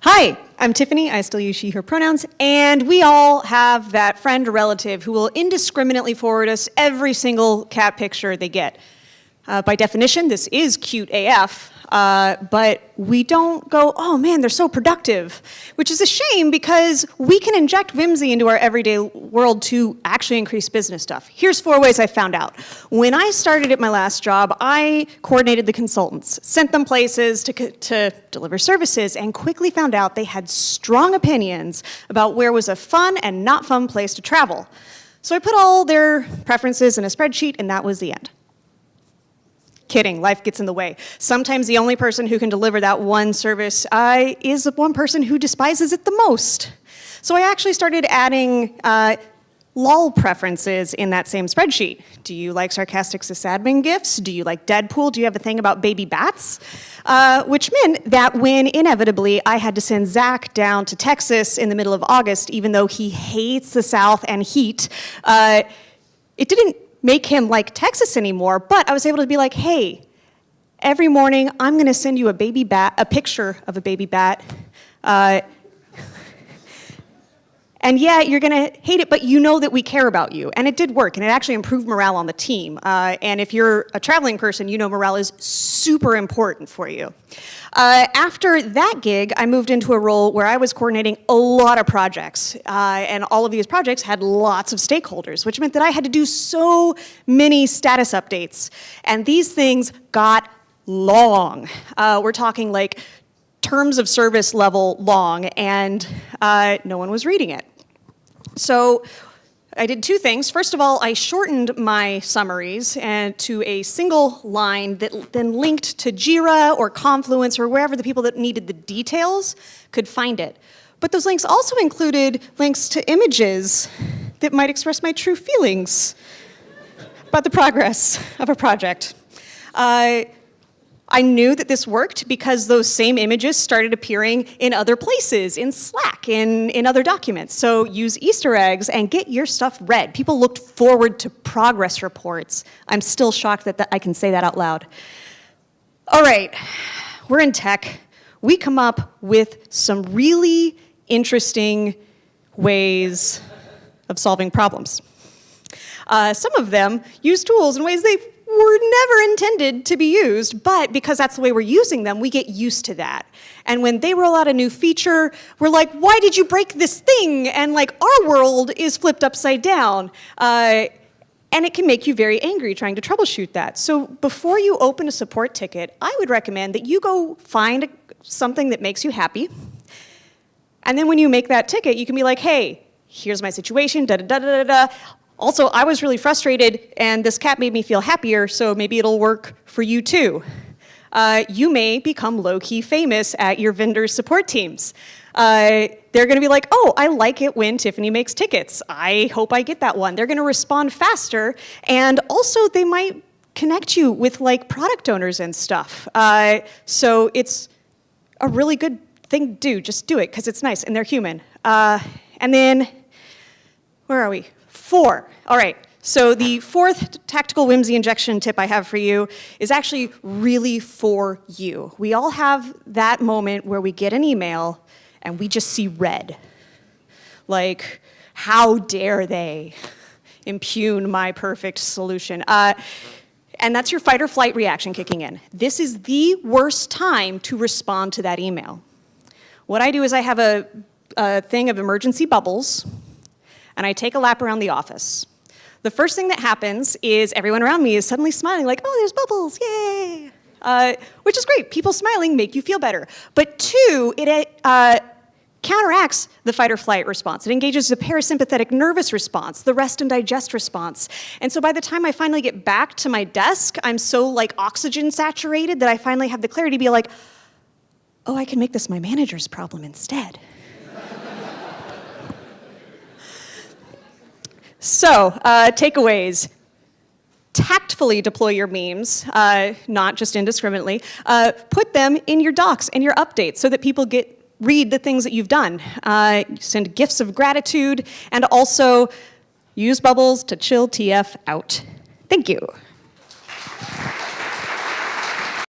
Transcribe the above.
Hi, I'm Tiffany. I still use she, her pronouns. And we all have that friend or relative who will indiscriminately forward us every single cat picture they get. By definition, this is cute AF, but we don't go, oh man, they're so productive, which is a shame because we can inject whimsy into our everyday world to actually increase business stuff. Here's 4 ways I found out. When I started at my last job, I coordinated the consultants, sent them places to deliver services, and quickly found out they had strong opinions about where was a fun and not fun place to travel. So I put all their preferences in a spreadsheet, and that was the end. Kidding, life gets in the way. Sometimes the only person who can deliver that one service is the one person who despises it the most. So I actually started adding lol preferences in that same spreadsheet. Do you like sarcastic sysadmin gifs? Do you like Deadpool? Do you have a thing about baby bats? Which meant that when inevitably I had to send Zach down to Texas in the middle of August, even though he hates the South and heat, it didn't make him like Texas anymore, but I was able to be like, hey, every morning I'm gonna send you a picture of a baby bat, and yeah, you're gonna hate it, but you know that we care about you. And it did work, and it actually improved morale on the team. And if you're a traveling person, you know morale is super important for you. After that gig, I moved into a role where I was coordinating a lot of projects. And all of these projects had lots of stakeholders, which meant that I had to do so many status updates. And these things got long. We're talking like terms of service level long, and no one was reading it. So I did 2 things. First of all, I shortened my summaries to a single line that then linked to Jira or Confluence or wherever the people that needed the details could find it. But those links also included links to images that might express my true feelings about the progress of a project. I knew that this worked because those same images started appearing in other places, in Slack, in other documents. So use Easter eggs and get your stuff read. People looked forward to progress reports. I'm still shocked that I can say that out loud. All right, we're in tech. We come up with some really interesting ways of solving problems. Some of them use tools in ways they were never intended to be used, but because that's the way we're using them, we get used to that. And when they roll out a new feature, we're like, why did you break this thing? And like, our world is flipped upside down. And it can make you very angry trying to troubleshoot that. So before you open a support ticket, I would recommend that you go find something that makes you happy. And then when you make that ticket, you can be like, hey, here's my situation, da-da-da-da-da. Also, I was really frustrated, and this cat made me feel happier, so maybe it'll work for you too. You may become low-key famous at your vendor support teams. They're gonna be like, oh, I like it when Tiffany makes tickets. I hope I get that one. They're gonna respond faster, and also they might connect you with like product owners and stuff. So it's a really good thing to do. Just do it, because it's nice, and they're human. And then, where are we? 4. All right, so the 4th tactical whimsy injection tip I have for you is actually really for you. We all have that moment where we get an email and we just see red. Like, how dare they impugn my perfect solution? And that's your fight or flight reaction kicking in. This is the worst time to respond to that email. What I do is I have a thing of emergency bubbles, and I take a lap around the office. The first thing that happens is everyone around me is suddenly smiling like, oh, there's bubbles, yay! Which is great. People smiling make you feel better. But 2, it counteracts the fight or flight response. It engages the parasympathetic nervous response, the rest and digest response. And so by the time I finally get back to my desk, I'm so like oxygen saturated that I finally have the clarity to be like, oh, I can make this my manager's problem instead. So, takeaways. Tactfully deploy your memes, not just indiscriminately. Put them in your docs and your updates so that people read the things that you've done. Send gifts of gratitude, and also use bubbles to chill TF out. Thank you.